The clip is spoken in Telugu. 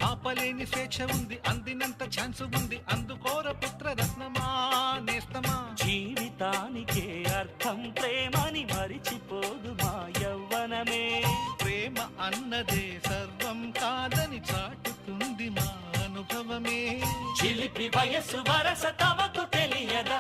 ఆపలేని స్వేచ్ఛ ఉంది, అందినంత ఛాన్స్ ఉంది, అందుకోర పుత్ర రత్నమా నేస్తమా. జీవితానికే అర్థం ప్రేమని మరిచిపోదు మా యవ్వనమే. ప్రేమ అన్నదే సర్వం కాదని చాటుతుంది మా అనుభవమే. చిలిపి వయస్సు వరస తమకు తెలియదా.